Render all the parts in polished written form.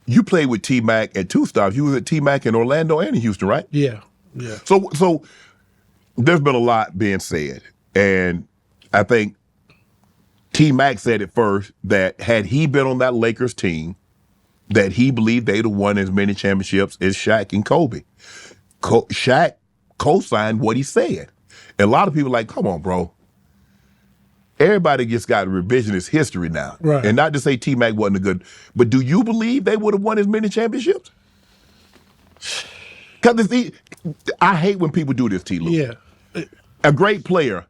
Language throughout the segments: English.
you played with T-Mac at two stops. You was at T-Mac in Orlando and in Houston, right? Yeah. So there's been a lot being said, and I think T-Mac said it first that had he been on that Lakers team, that he believed they'd have won as many championships as Shaq and Kobe. Shaq co-signed what he said. And a lot of people are like, come on, bro. Everybody just got revisionist history now. Right. And not to say T-Mac wasn't a good, but do you believe they would have won as many championships? Because I hate when people do this, T-Lue. Yeah. A great player,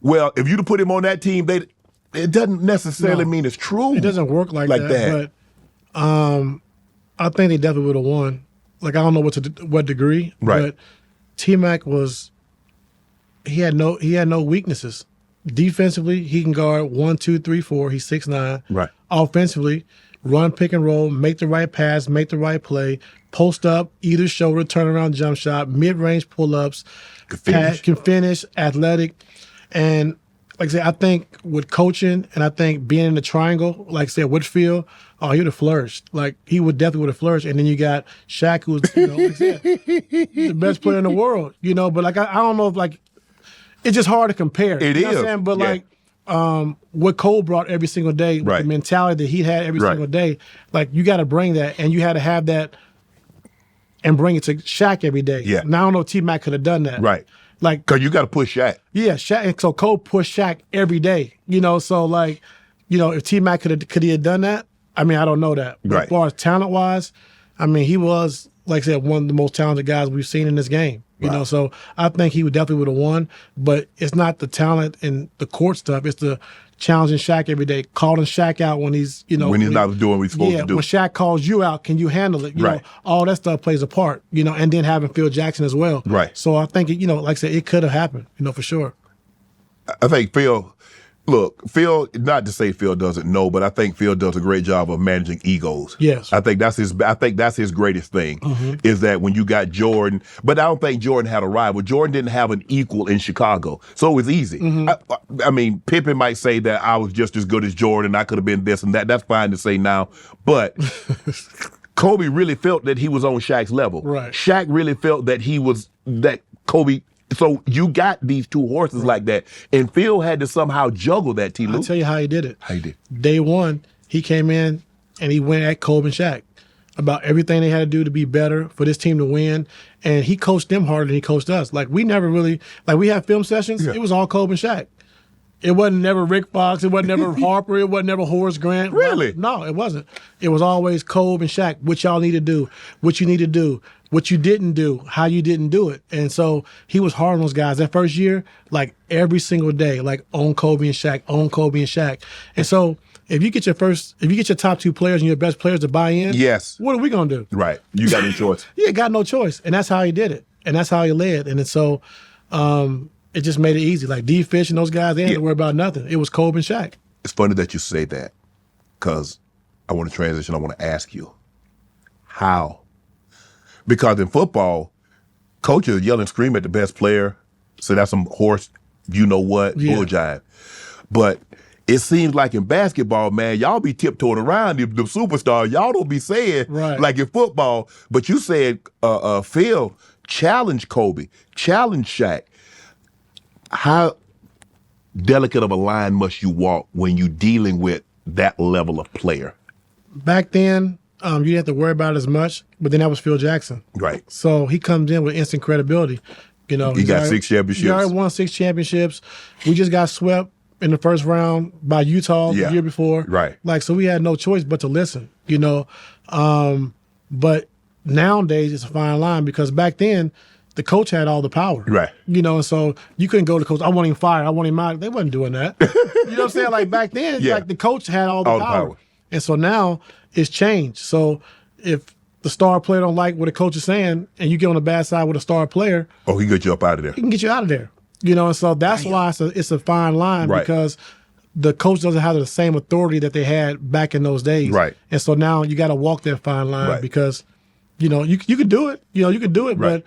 well, if you'd have put him on that team, it doesn't necessarily mean it's true. It doesn't work like that. But I think they definitely would have won. Like, I don't know what degree, right. But T-Mac he had no weaknesses. Defensively, he can guard 1, 2, 3, 4. He's 6'9". Right. Offensively, run, pick and roll, make the right pass, make the right play, post up, either shoulder, turnaround jump shot, mid-range pull-ups, can finish, athletic. And like I said, I think with coaching and I think being in the triangle, like I said, with Phil, he would have flourished. Like, he definitely would have flourished. And then you got Shaq, who's, like I said, the best player in the world, But, like, I don't know if, like, it's just hard to compare. It is. What I'm saying? But, like, what Cole brought every single day, with the mentality that he had every single day, like, you got to bring that, and you had to have that and bring it to Shaq every day. Yeah. Now, I don't know if T-Mac could have done that. Right. Like, because you got to push Shaq. Yeah, Shaq. And so Cole pushed Shaq every day. So, like, if T-Mac could he have done that? I mean, I don't know that. But as far as talent-wise, I mean, he was, like I said, one of the most talented guys we've seen in this game. So I think he definitely would have won, but it's not the talent and the court stuff. It's the challenging Shaq every day, calling Shaq out when he's, when he's not doing what he's supposed to do. When Shaq calls you out, can you handle it? You know, all that stuff plays a part, and then having Phil Jackson as well. Right. So I think, like I said, it could have happened, for sure. I think Phil, not to say Phil doesn't know, but I think Phil does a great job of managing egos. Yes. I think that's his greatest thing, is that when you got Jordan, but I don't think Jordan had a rival. Jordan didn't have an equal in Chicago. So it was easy. I mean, Pippen might say that I was just as good as Jordan. I could have been this and that. That's fine to say now. But Kobe really felt that he was on Shaq's level. Right. Shaq really felt that that Kobe. So you got these two horses like that, and Phil had to somehow juggle that, T-Lue. I'll tell you how he did it. How he did? Day one, he came in and he went at Kobe and Shaq about everything they had to do to be better for this team to win, and he coached them harder than he coached us. Like, we never really, like, we had film sessions, it was all Kobe and Shaq. It wasn't never Rick Fox, it wasn't never Harper, it wasn't never Horace Grant. Really? No, it wasn't. It was always Kobe and Shaq, what y'all need to do, what you need to do, what you didn't do, how you didn't do it. And so he was hard on those guys. That first year, like, every single day, like, on Kobe and Shaq, on Kobe and Shaq. And so if you get your top two players and your best players to buy in, what are we going to do? Right. You got no choice. Yeah, got no choice. And that's how he did it. And that's how he led. And so it just made it easy. Like, D-Fish and those guys, they didn't have to worry about nothing. It was Kobe and Shaq. It's funny that you say that, because I want to transition. I want to ask you, how? Because in football, coaches yell and scream at the best player, so that's some horse, bull jive. But it seems like in basketball, man, y'all be tiptoeing around the superstars. Y'all don't be saying, like in football, but you said Phil challenged Kobe, challenged Shaq. How delicate of a line must you walk when you're dealing with that level of player? Back then, you didn't have to worry about it as much, but then that was Phil Jackson. Right. So he comes in with instant credibility. He got 6 championships. He already won 6 championships. We just got swept in the first round by Utah the year before. Right. Like, so we had no choice but to listen, But nowadays it's a fine line, because back then the coach had all the power. Right. And so you couldn't go to the coach, I want him fired, I want him out. They wasn't doing that. You know what I'm saying? Like, back then, like, the coach had all the power. And so now it's changed. So if the star player don't like what the coach is saying and you get on the bad side with a star player, he can get you up out of there. He can get you out of there. And so that's why it's a fine line, because the coach doesn't have the same authority that they had back in those days. Right. And so now you got to walk that fine line, because, you can do it. You can do it, but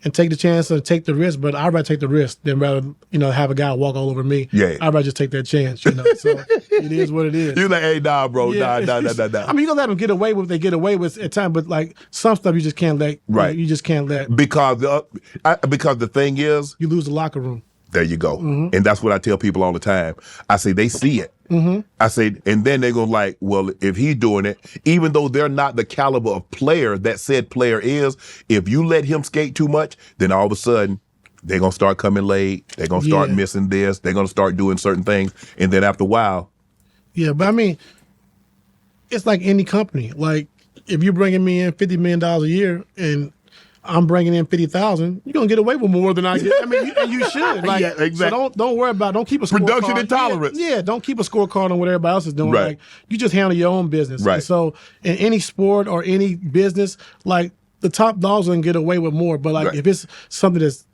and take the chance and take the risk. But I'd rather take the risk than rather, have a guy walk all over me. Yeah. I'd rather just take that chance, So it is what it is. You're like, hey, nah, bro, Yeah. nah. I mean, you gonna let them get away with what they get away with at times, but like some stuff you just can't let. Right. You just can't let. Because the thing is, You lose the locker room. there you go. Mm-hmm. And that's what I tell people all the time. I say, they see it. Mm-hmm. I say, and then they go like, well, if he's doing it, even though they're not the caliber of player that said player is, if you let him skate too much, then all of a sudden they're going to start coming late. They're going to start missing this. They're going to start doing certain things. And then after a while. Yeah, but I mean, it's like any company. Like if you're bringing me in $50 million a year and I'm bringing in 50,000. You're gonna get away with more than I get. I mean, and you should. Like, yeah, exactly. So don't worry about. Don't keep a scorecard. Production and tolerance. Yeah, don't keep a scorecard on what everybody else is doing. Right. Like you just handle your own business. Right. And so in any sport or any business, like the top dogs can get away with more. But like if it's something that's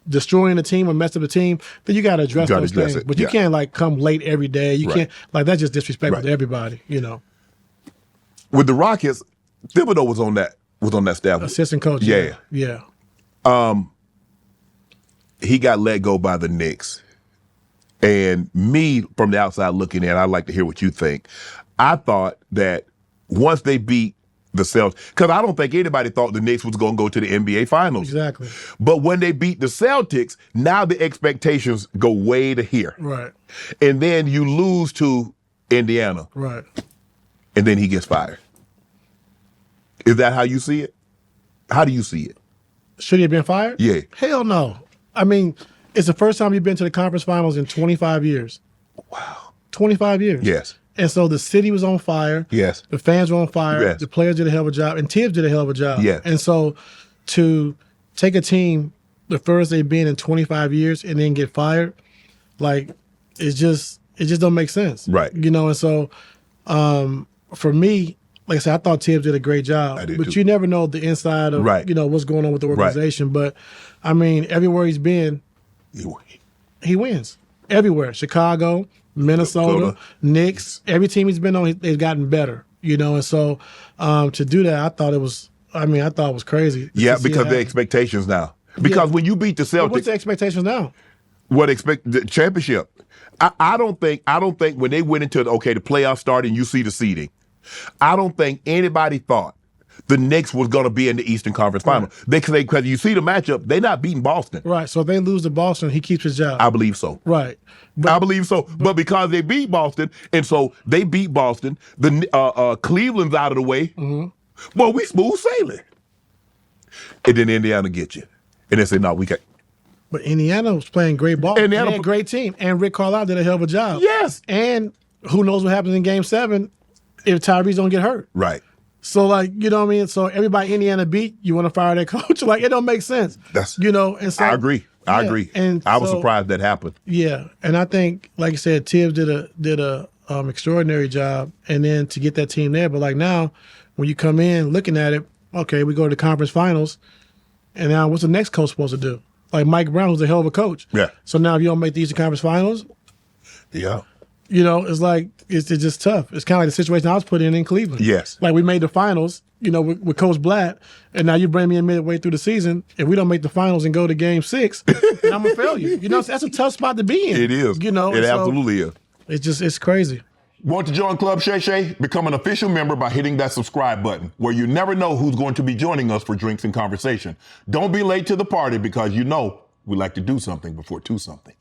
destroying the team or messing up the team, then you got to address those things. it. But you can't like come late every day. You can't like that's just disrespectful to everybody. With the Rockets, Thibodeau was on that staff. Assistant coach. Yeah. Yeah. He got let go by the Knicks. And me, from the outside looking in, I'd like to hear what you think. I thought that once they beat the Celtics, because I don't think anybody thought the Knicks was going to go to the NBA Finals. Exactly. But when they beat the Celtics, now the expectations go way to here. Right. And then you lose to Indiana. Right. And then he gets fired. Is that how you see it? How do you see it? Should he have been fired? Yeah. Hell no. I mean, it's the first time you've been to the conference finals in 25 years. Wow. 25 years. Yes. And so the city was on fire. Yes. The fans were on fire. Yes. The players did a hell of a job. And Tibbs did a hell of a job. Yeah. And so to take a team the first they've been in 25 years and then get fired, like, it just don't make sense. Right. And so for me, like I said, I thought Tibbs did a great job. I did but too. you never know the inside of what's going on with the organization. But I mean, everywhere he's been, he wins. Everywhere. Chicago, Minnesota, Knicks, every team he's been on, they've gotten better. And so to do that, I thought it was crazy. Yeah, because the expectations now. Because when you beat the Celtics, what's the expectations now? What expect the championship? I don't think when they went into the playoffs started and you see the seeding, I don't think anybody thought the Knicks was going to be in the Eastern Conference Final. Because you see the matchup, they're not beating Boston. Right. So if they lose to Boston, he keeps his job. I believe so. Right. I believe so. But because they beat Boston, and so they beat Boston, the Cleveland's out of the way. Mm-hmm. Well, we smooth sailing. And then Indiana gets you. And they say, no, we can't. But Indiana was playing great ball. Indiana, they had a great team. And Rick Carlisle did a hell of a job. Yes. And who knows what happens in Game 7 if Tyrese don't get hurt. Right. So, like, you know what I mean? So everybody Indiana beat, you want to fire their coach? Like, it don't make sense. And so I agree. I agree. And I was surprised that happened. Yeah. And I think, like you said, Tibbs did a extraordinary job. And then to get that team there. But like now, when you come in looking at it, okay, we go to the conference finals. And now what's the next coach supposed to do? Like Mike Brown was a hell of a coach. Yeah. So now if you don't make the Eastern Conference Finals, yeah. It's like it's just tough. It's kind of like the situation I was put in Cleveland. Yes. Like we made the finals, with Coach Blatt, and now you bring me in midway through the season. If we don't make the finals and go to Game 6, then I'm gonna fail you. That's a tough spot to be in. It is. It absolutely is. It's crazy. Want to join Club Shay Shay? Become an official member by hitting that subscribe button, where you never know who's going to be joining us for drinks and conversation. Don't be late to the party because we like to do something before 2 something.